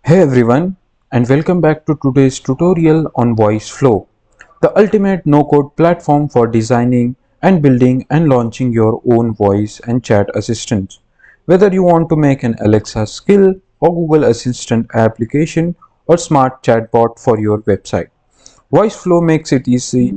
Hey everyone, and welcome back to today's tutorial on Voiceflow, the ultimate no-code platform for designing and building and launching your own voice and chat assistants. Whether you want to make an Alexa skill or Google Assistant application or smart chatbot for your website, Voiceflow makes it easy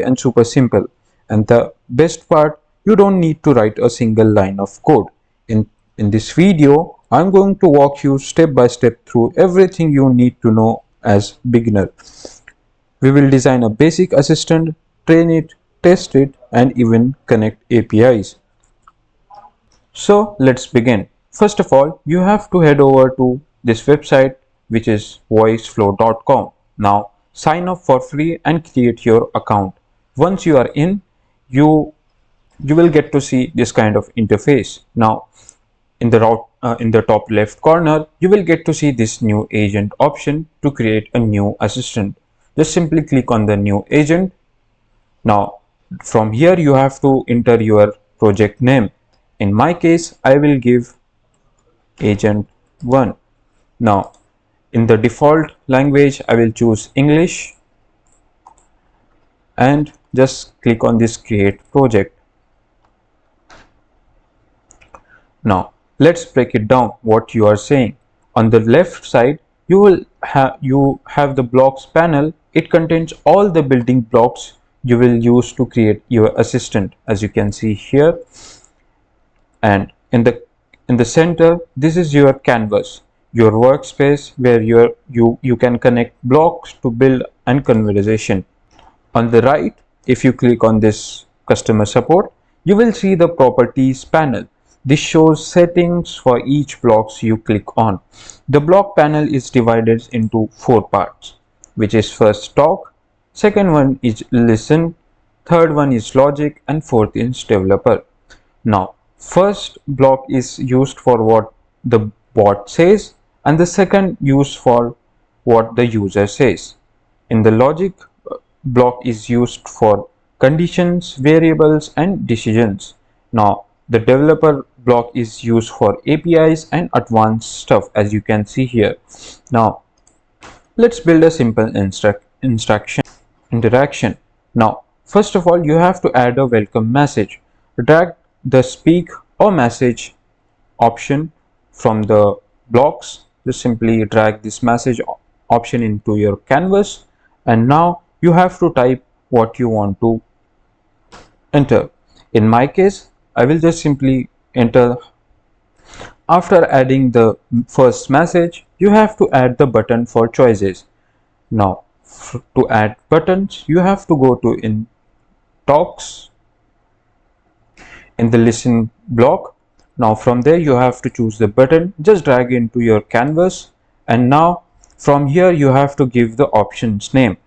and super simple. And the best part, you don't need to write a single line of code. In this video, I'm going to walk you step by step through everything you need to know as beginner. We will design a basic assistant, train it, test it, and even connect APIs. So let's begin. First of all, you have to head over to this website, which is voiceflow.com. Now sign up for free and create your account. Once you are in, you will get to see this kind of interface. Now in the top left corner, you will get to see this new agent option to create a new assistant. Just simply click on the new agent. Now from here you have to enter your project name. In my case, I will give agent 1. Now in the default language, I will choose English and just click on this create project. Now let's break it down what you are saying. On the left side, you have the blocks panel. It contains all the building blocks you will use to create your assistant, as you can see here. And in the center, this is your canvas, your workspace where you can connect blocks to build and conversation. On the right, if you click on this customer support, you will see the properties panel. This shows settings for each blocks you click on. The block panel is divided into 4 parts, which is first talk, second one is listen, third one is logic, and fourth is developer. Now, first block is used for what the bot says, and the second used for what the user says. In the logic, block is used for conditions, variables, and decisions. Now, the developer block is used for APIs and advanced stuff, as you can see here. Now, let's build a simple interaction. Now, first of all, you have to add a welcome message. Drag the speak or message option from the blocks. Just simply drag this message option into your canvas, and now you have to type what you want to enter. In my case, I will just simply enter. After adding the first message, you have to add the button for choices. Now to add buttons, you have to go to in talks, in the listen block. Now from there you have to choose the button, just drag into your canvas, and now from here you have to give the options name.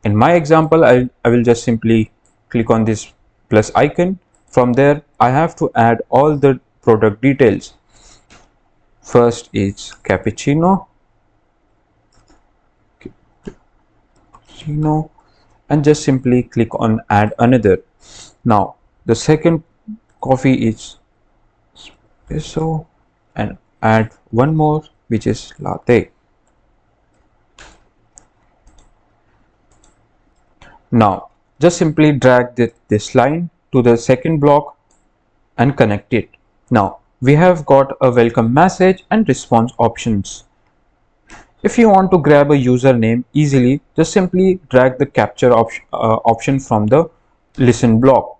In my example, I will just simply click on this plus icon. From there I have to add all the product details. First is cappuccino, and just simply click on add another. Now the second coffee is espresso, and add one more, which is latte. Now just simply drag this line to the second block and connect it. Now we have got a welcome message and response options. If you want to grab a username easily, just simply drag the capture option from the listen block.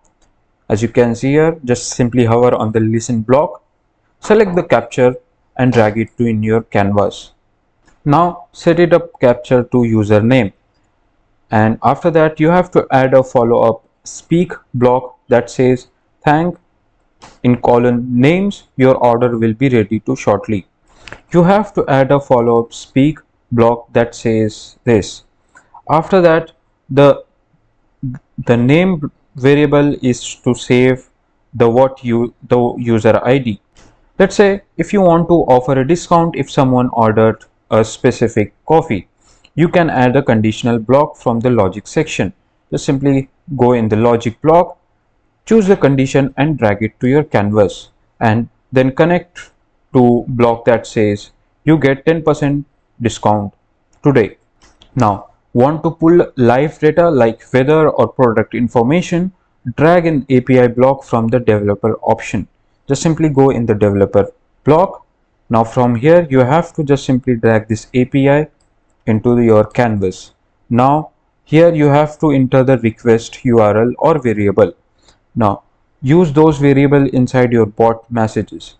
As you can see here, just simply hover on the listen block, select the capture and drag it to in your canvas. Now set it up capture to username, and after that you have to add a follow-up speak block that says thank in colon names, your order will be ready to shortly. You have to add a follow-up speak block that says this. After that, the name variable is to save the user ID. Let's say if you want to offer a discount if someone ordered a specific coffee, you can add a conditional block from the logic section. Just simply go in the logic block, choose the condition and drag it to your canvas, and then connect to block that says you get 10% discount today. Now, want to pull live data like weather or product information? Drag an API block from the developer option. Just simply go in the developer block. Now from here you have to just simply drag this API into your canvas. Now here you have to enter the request URL or variable. Now use those variable inside your bot messages.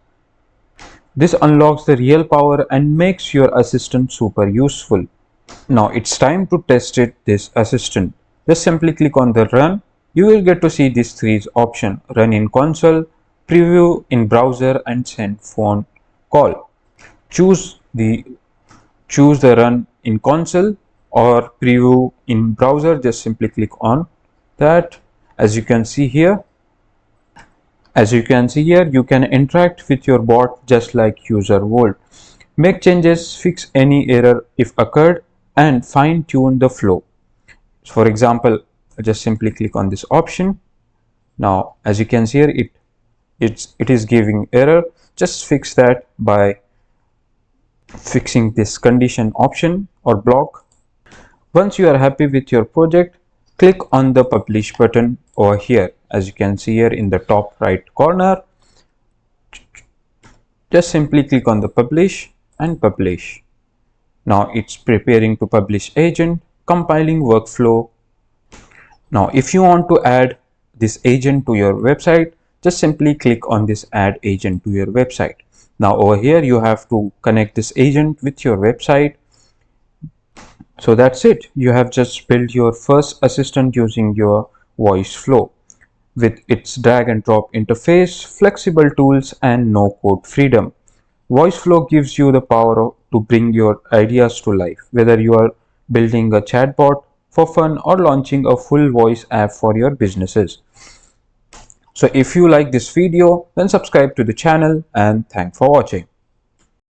This unlocks the real power and makes your assistant super useful. Now it's time to test this assistant. Just simply click on the run. You will get to see these three options: run in console, preview in browser, and send phone call. Choose the run in console or preview in browser. Just simply click on that. As you can see here, you can interact with your bot just like user would. Make changes, fix any error if occurred, and fine tune the flow. For example, just simply click on this option. Now, as you can see here, it is giving error. Just fix that by fixing this condition option or block. Once you are happy with your project, click on the publish button over here. As you can see here in the top right corner, just simply click on the publish and publish. Now it's preparing to publish agent, compiling workflow. Now if you want to add this agent to your website, just simply click on this add agent to your website. Now over here you have to connect this agent with your website. So that's it. You have just built your first assistant using your Voiceflow with its drag and drop interface, flexible tools, and no code freedom. Voiceflow gives you the power to bring your ideas to life, whether you are building a chatbot for fun or launching a full voice app for your businesses. So if you like this video, then subscribe to the channel, and thanks for watching.